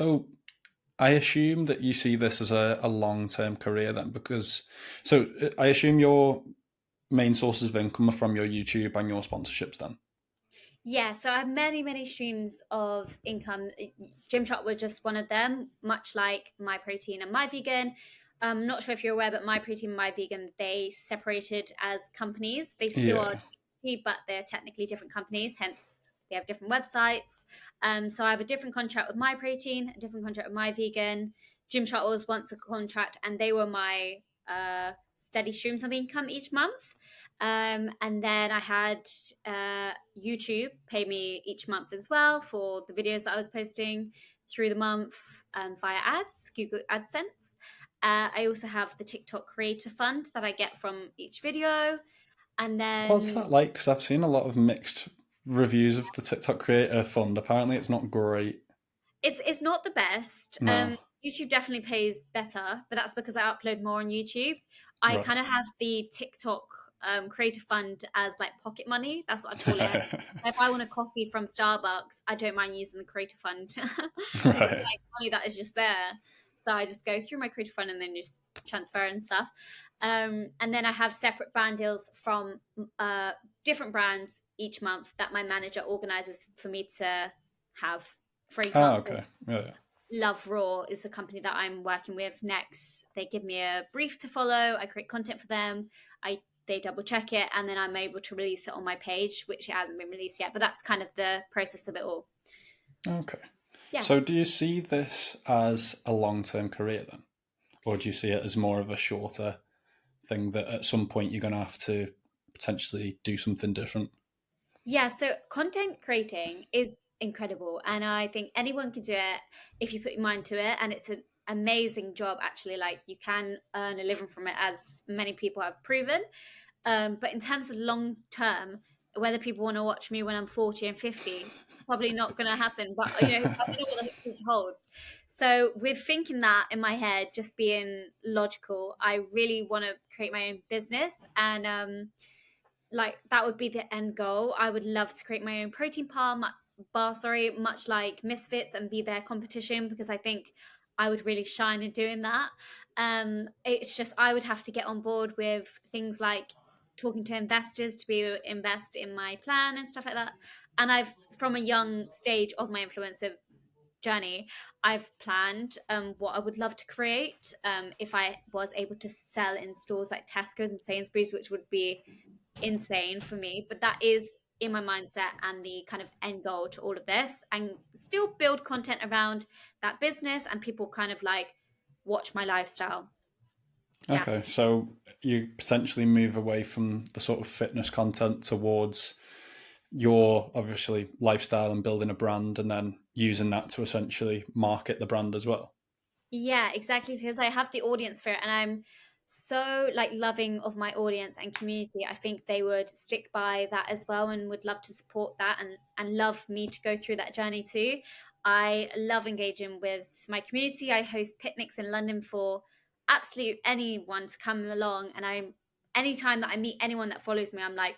So I assume that you see this as a long-term career then, because so I assume your main sources of income are from your YouTube and your sponsorships then. Yeah, so I have many streams of income. Gymshark was just one of them, much like MyProtein and MyVegan. I'm not sure if you're aware, but MyProtein and MyVegan, they separated as companies. They still are Yeah. THC, but they're technically different companies, hence they have different websites. So I have a different contract with MyProtein, a different contract with MyVegan. Gymshark was once a contract, and they were my steady streams of income each month. And then I had YouTube pay me each month as well for the videos that I was posting through the month via ads, Google AdSense. I also have the TikTok Creator Fund that I get from each video. And What's then that like? Because I've seen a lot of mixed reviews of the TikTok Creator Fund. Apparently, it's not great. it's not the best. No. YouTube definitely pays better, but that's because I upload more on YouTube. I Right. kind of have the TikTok creator fund as like pocket money. That's what I call it. If I want a coffee from Starbucks, I don't mind using the creator fund because it's Right. like money that is just there. So I just go through my creator fund and then just transfer and stuff. And then I have separate brand deals from uh, different brands each month that my manager organizes for me to have. For Ah, example, okay. Yeah. Love Raw is the company that I'm working with next. They give me a brief to follow. I create content for them. They double check it, and then I'm able to release it on my page, which it hasn't been released yet. But that's kind of the process of it all. Okay. Yeah. So, do you see this as a long-term career then, or do you see it as more of a shorter thing that at some point you're going to have to potentially do something different? Yeah, so content creating is incredible, and I think anyone can do it if you put your mind to it. And it's an amazing job, actually. Like you can earn a living from it, as many people have proven. But in terms of long term, whether people want to watch me when I'm 40 and 50, probably not going to happen. But I don't know what the future holds. So with thinking that in my head, just being logical, I really want to create my own business, and like that would be the end goal. I would love to create my own bar, sorry, much like Misfits, and be their competition, because I think I would really shine in doing that. It's just I would have to get on board with things like talking to investors to be invest in my plan and stuff like that. And I've from a young stage of my influencer journey, I've planned what I would love to create if I was able to sell in stores like Tesco's and Sainsbury's, which would be insane for me. But that is in my mindset and the kind of end goal to all of this, and still build content around that business and people kind of like watch my lifestyle. Yeah. Okay, so you potentially move away from the sort of fitness content towards your obviously lifestyle and building a brand and then using that to essentially market the brand as well. Yeah, exactly. Because I have the audience for it, and I'm so like loving of my audience and community. I think they would stick by that as well, and would love to support that, and love me to go through that journey too. I love engaging with my community. I host picnics in London for absolute anyone to come along, and I'm anytime that I meet anyone that follows me, I'm like,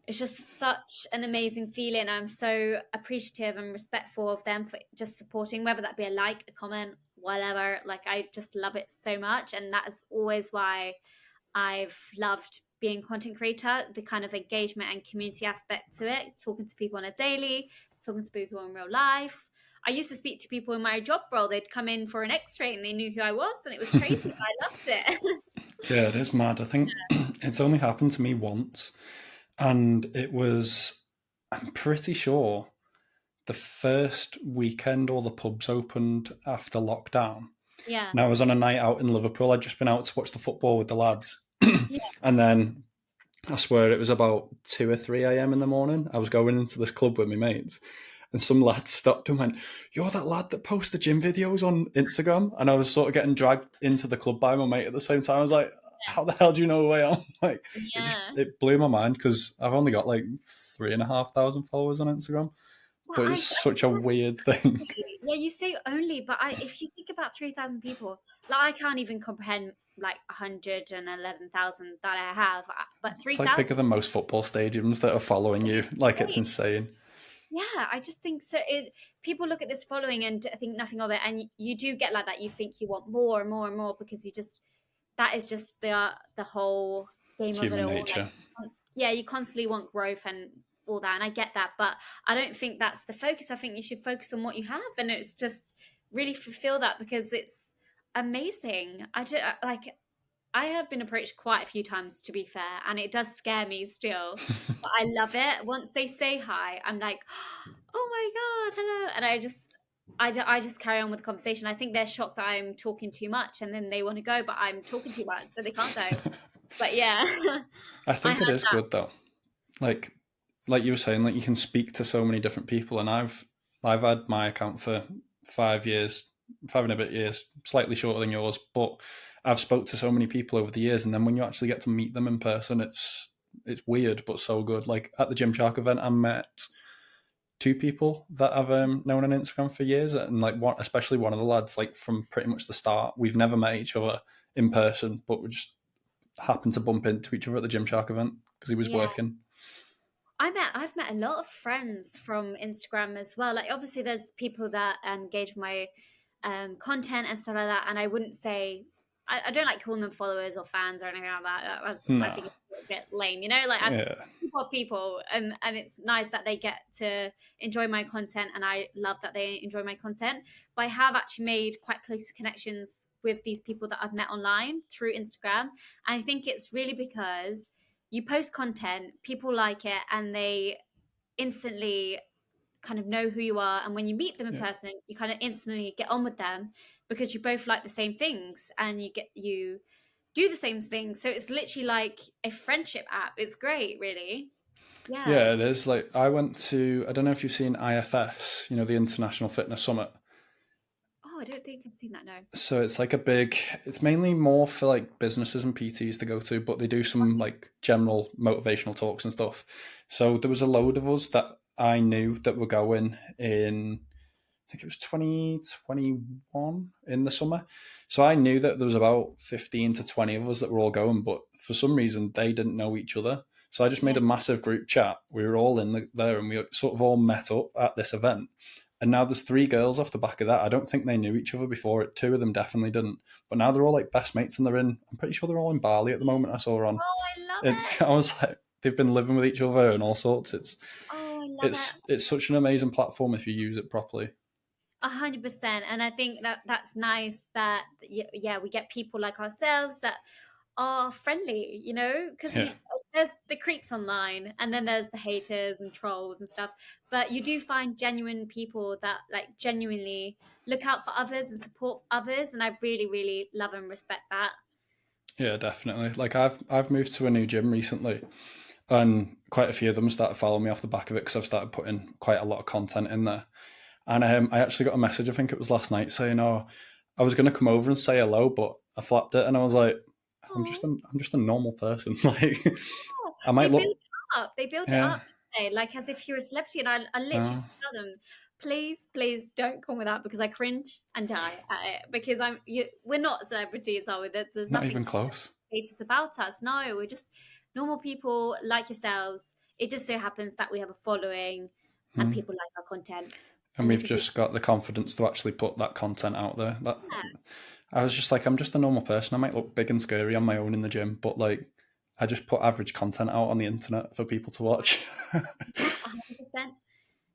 it's just such an amazing feeling. I'm so appreciative and respectful of them for just supporting, whether that be a like, a comment, whatever. Like, I just love it so much. And that is always why I've loved being a content creator, the kind of engagement and community aspect to it, talking to people on a daily, talking to people in real life. I used to speak to people in my job role. They'd come in for an x-ray and they knew who I was, and it was crazy. I loved it. Yeah, it is mad. I think it's only happened to me once, and it was, I'm pretty sure, the first weekend all the pubs opened after lockdown. Yeah. And I was on a night out in Liverpool. I'd just been out to watch the football with the lads. Yeah. And then I swear it was about 2 or 3 a.m. in the morning. I was going into this club with my mates, and some lad stopped and went, "You're that lad that posts the gym videos on Instagram?" And I was sort of getting dragged into the club by my mate at the same time. I was like, "How the hell do you know who I am?" Like, Yeah. it blew my mind because I've only got like 3,500 followers on Instagram, Well, but I it's don't such a weird thing. yeah, you say only, but if you think about 3,000 people, like I can't even comprehend like 111,000 that I have, but It's like 3,000 bigger than most football stadiums that are following you. Like, it's insane. Yeah, I just think so. People look at this following and think nothing of it, and you do get like that. You think you want more and more and more because you just that is just the whole game of it Human all. Like, nature. yeah, you constantly want growth and all that, and I get that, but I don't think that's the focus. I think you should focus on what you have, and it's just really fulfill that because it's amazing. I just like I have been approached quite a few times, to be fair, and it does scare me still. But I love it. Once they say hi, I'm like, oh my God, hello. And I just carry on with the conversation. I think they're shocked that I'm talking too much and then they want to go, but I'm talking too much, so they can't go. But yeah, I I think had it is that. good though. Like like you were saying, like you can speak to so many different people, and I've had my account for 5 years, 5 and a bit years, slightly shorter than yours, but I've spoke to so many people over the years, and then when you actually get to meet them in person, it's weird but so good. Like at the Gymshark event, I met two people that I've known on Instagram for years, and like one, especially one of the lads, like from pretty much the start, we've never met each other in person, but we just happened to bump into each other at the Gymshark event because he was Yeah. working. I've met a lot of friends from Instagram as well. Like obviously there's people that engage with my content and stuff like that, and I wouldn't say I don't like calling them followers or fans or anything like that. I No, think it's a bit lame, you know. Like yeah, people are people, and it's nice that they get to enjoy my content, and I love that they enjoy my content. But I have actually made quite close connections with these people that I've met online through Instagram, and I think it's really because you post content, people like it, and they instantly kind of know who you are. And when you meet them in yeah. person, you kind of instantly get on with them because you both like the same things and you do the same things. So it's literally like a friendship app. It's great, really. Yeah. Yeah, it is. Like I went to, I don't know if you've seen IFS, the International Fitness Summit. Oh, I don't think I've seen that. No. So it's like a big, it's mainly more for like businesses and PTs to go to, but they do some like general motivational talks and stuff. So there was a load of us that I knew that were going in, I think it was 2021 in the summer. So I knew that there was about 15 to 20 of us that were all going, but for some reason they didn't know each other. So I just made Yeah. a massive group chat. We were all there and we sort of all met up at this event. And now there's three girls off the back of that. I don't think they knew each other before. Two of them definitely didn't. But now they're all like best mates and I'm pretty sure they're all in Bali at the moment. I saw on. Oh, I love It's, it. I was like, they've been living with each other and all sorts. Oh, I love it. It's such an amazing platform if you use it properly. 100%. And I think that that's nice that yeah, we get people like ourselves that are friendly, you know, because Yeah. there's the creeps online and then there's the haters and trolls and stuff, but you do find genuine people that like genuinely look out for others and support others, and I really really love and respect that. Yeah, definitely. Like I've moved to a new gym recently, and quite a few of them started following me off the back of it because I've started putting quite a lot of content in there. And I actually got a message, I think it was last night, saying, "Oh, I was going to come over and say hello, but I flapped it." And I was like, Oh, I'm just a normal person. Like I they might build look, it up. They build it yeah, up, don't they? Like as if you're a celebrity. And I literally no, just tell them, please, please don't call me that because I cringe and die at it. Because we're not celebrities, are we? There's not nothing even close. status about us. No, we're just normal people like yourselves. It just so happens that we have a following and Mm. people like our content, And and you we've can see. just got the confidence to actually put that content out there. That Yeah, I was just like, I'm just a normal person. I might look big and scary on my own in the gym, but like, I just put average content out on the internet for people to watch. yeah, 100%.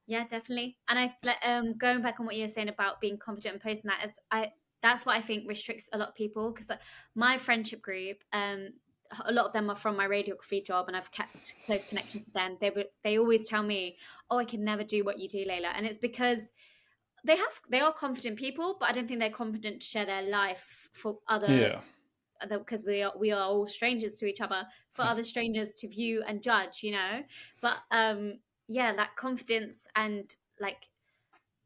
Yeah, definitely. And going back on what you were saying about being confident and posting that, that's what I think restricts a lot of people because my friendship group, a lot of them are from my radiography job, and I've kept close connections with them. They always tell me, "Oh, I could never do what you do, Layla," and it's because they are confident people, but I don't think they're confident to share their life for Yeah, because we are all strangers to each other for yeah, other strangers to view and judge, you know. But yeah, that confidence and like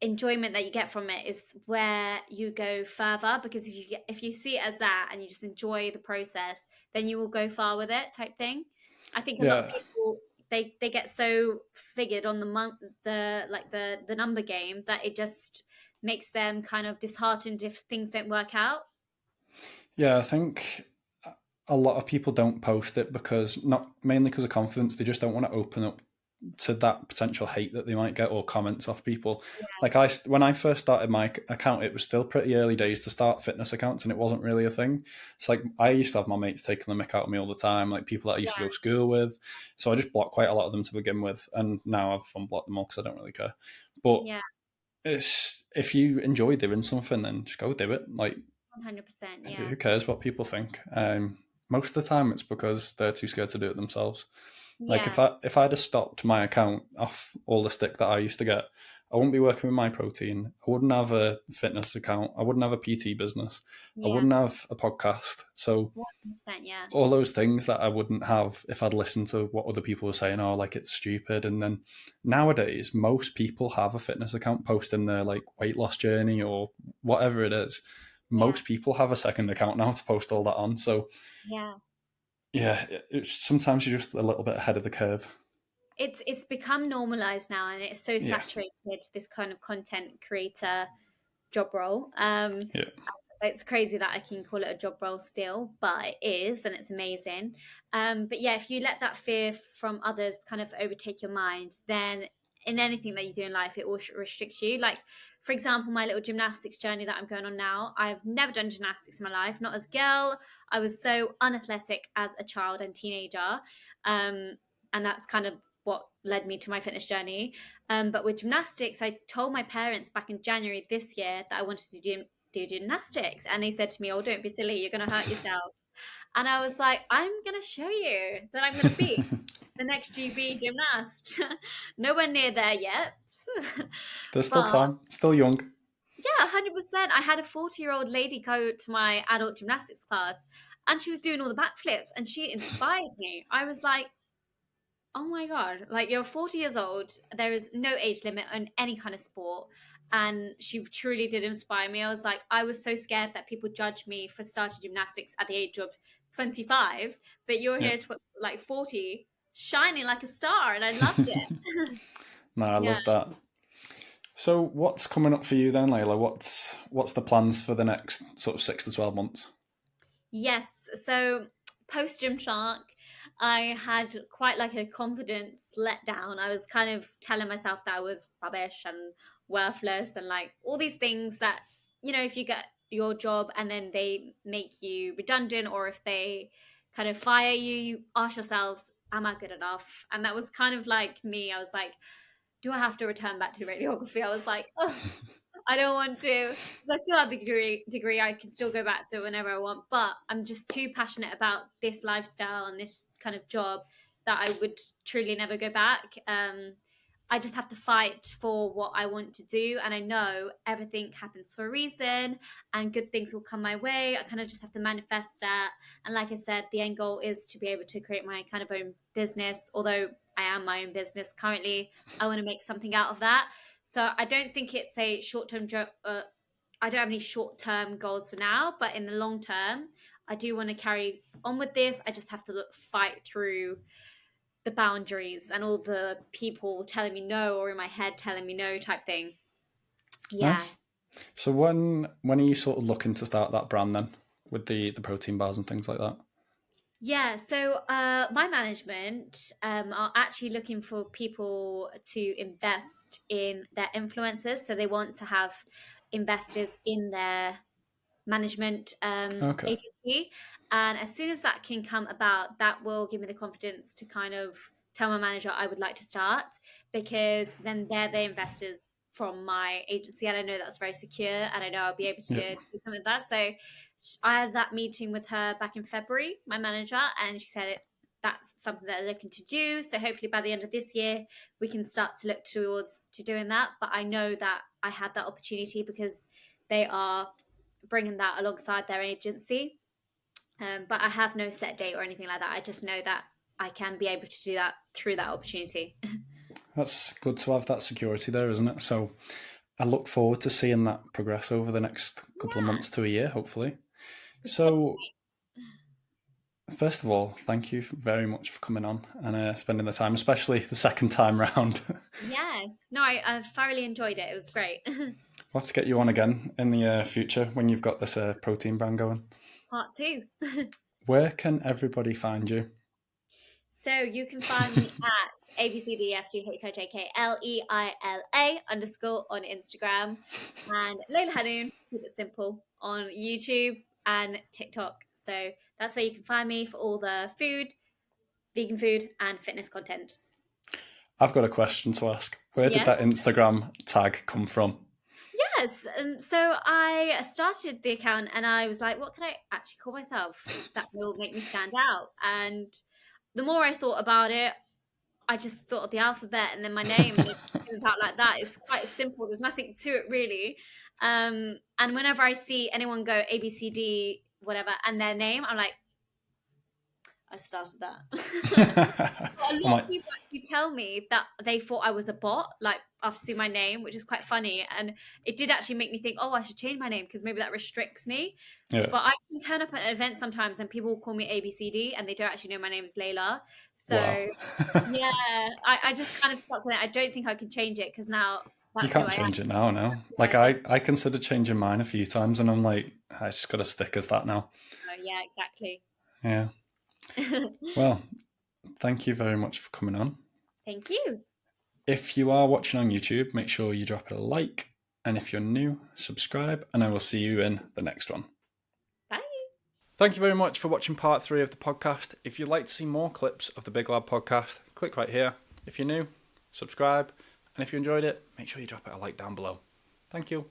enjoyment that you get from it is where you go further, because if you see it as that and you just enjoy the process, then you will go far with it type thing. I think a lot of yeah, people they get so figured on the number game that it just makes them kind of disheartened if things don't work out. yeah. I think a lot of people don't post it because not mainly because of confidence. They just don't want to open up to that potential hate that they might get or comments off people. Yeah. Like when I first started my account, it was still pretty early days to start fitness accounts, and it wasn't really a thing. So like I used to have my mates taking the mick out of me all the time, like people that I used to go to school with. So I just blocked quite a lot of them to begin with, and now I've unblocked them all because I don't really care. But Yeah. it's if you enjoy doing something, then just go do it. Like 100%. Yeah. who cares what people think? Most of the time, it's because they're too scared to do it themselves. Like Yeah. if I'd have stopped my account off all the stick that I used to get, I wouldn't be working with MyProtein. I wouldn't have a fitness account. I wouldn't have a PT business. I Yeah. wouldn't have a podcast. So 100%. Yeah. all those things that I wouldn't have if I'd listened to what other people were saying, oh, like it's stupid. And then nowadays, most people have a fitness account posting their like weight loss journey or whatever it is. Yeah. Most people have a second account now to post all that on. So Yeah. yeah, sometimes you're just a little bit ahead of the curve. It's become normalized now, and it's so Yeah. saturated, this kind of content creator job role. Yeah. It's crazy that I can call it a job role still, but it is, and it's amazing. But yeah, if you let that fear from others kind of overtake your mind, then in anything that you do in life, it will restrict you. Like, for example, my little gymnastics journey that I'm going on now, I've never done gymnastics in my life, not as a girl. I was so unathletic as a child and teenager. And that's kind of what led me to my fitness journey. But with gymnastics, I told my parents back in January this year that I wanted to do gymnastics, and they said to me, "Oh, don't be silly, you're going to hurt yourself." And I was like, "I'm going to show you that I'm going to be the next GB gymnast." Nowhere near there yet. There's still But time, still young. yeah, 100%. I had a 40-year-old lady go to my adult gymnastics class, and she was doing all the backflips, and she inspired me. I was like, oh my God, like you're 40 years old. There is no age limit on any kind of sport. And she truly did inspire me. I was like, I was so scared that people judge me for starting gymnastics at the age of 25, but you're Yeah. here like 40, shining like a star. And I loved it. No, I Yeah. love that. So what's coming up for you then, Leila? What's the plans for the next sort of 6 to 12 months? Yes. So post Gymshark, I had quite like a confidence letdown. I was kind of telling myself that I was rubbish and worthless and like all these things that, if you get your job and then they make you redundant, or if they kind of fire you, you ask yourselves, am I good enough? And that was kind of like me. I was like, do I have to return back to radiography? I was like, oh, I don't want to, because I still have the degree. I can still go back to it whenever I want, but I'm just too passionate about this lifestyle and this kind of job that I would truly never go back. I just have to fight for what I want to do, and I know everything happens for a reason, and good things will come my way. I kind of just have to manifest that. And like I said, the end goal is to be able to create my kind of own business. Although I am my own business currently, I want to make something out of that. So I don't think it's a short-term job. I don't have any short-term goals for now, but in the long term, I do want to carry on with this. I just have to fight through the boundaries and all the people telling me no, or in my head telling me no type thing. Yeah. Nice. So when are you sort of looking to start that brand then, with the protein bars and things like that? Yeah, so my management are actually looking for people to invest in their influencers. So they want to have investors in their management Okay. agency. And as soon as that can come about, that will give me the confidence to kind of tell my manager I would like to start, because then they're the investors from my agency. And I know that's very secure, and I know I'll be able to Yeah. do something like that. So I had that meeting with her back in February, my manager, and she said that's something that they're looking to do. So hopefully by the end of this year, we can start to look towards to doing that. But I know that I had that opportunity because they are bringing that alongside their agency. But I have no set date or anything like that. I just know that I can be able to do that through that opportunity. That's good to have that security there, isn't it? So I look forward to seeing that progress over the next couple of Yeah, months to a year, hopefully. the same. So first of all, thank you very much for coming on and spending the time, especially the second time round. Yes. No, I thoroughly enjoyed it. It was great. We'll have to get you on again in the future when you've got this protein brand going. Part two. Where can everybody find you? So you can find me ABCDFGHIJKLEILA_ on Instagram, and Leila Hannoun, keep it simple, on YouTube and TikTok. So that's where you can find me for all the food, vegan food, and fitness content. I've got a question to ask. Where did Yes. that Instagram tag come from? Yes. So I started the account and I was like, what can I actually call myself that will make me stand out? And the more I thought about it, I just thought of the alphabet and then my name, and it came about like that. It's quite simple. There's nothing to it really. And whenever I see anyone go ABCD, whatever, and their name, I'm like, I started that. A lot of people actually tell me that they thought I was a bot, like after seeing my name, which is quite funny. And it did actually make me think, oh, I should change my name because maybe that restricts me. Yeah. But I can turn up at an event sometimes and people will call me ABCD and they don't actually know my name is Leila. So Wow. yeah, I just kind of stuck with it. I don't think I can change it because now You that's who can't I change am. it now, no. Like I considered changing mine a few times and I'm like, I just got to stick as that now. Yeah, exactly. Yeah. Well, thank you very much for coming on. Thank you. If you are watching on YouTube, make sure you drop it a like. And if you're new, subscribe, and I will see you in the next one. Bye. Thank you very much for watching part 3 of the podcast. If you'd like to see more clips of the Big Lad podcast, click right here. If you're new, subscribe. And if you enjoyed it, make sure you drop it a like down below. Thank you.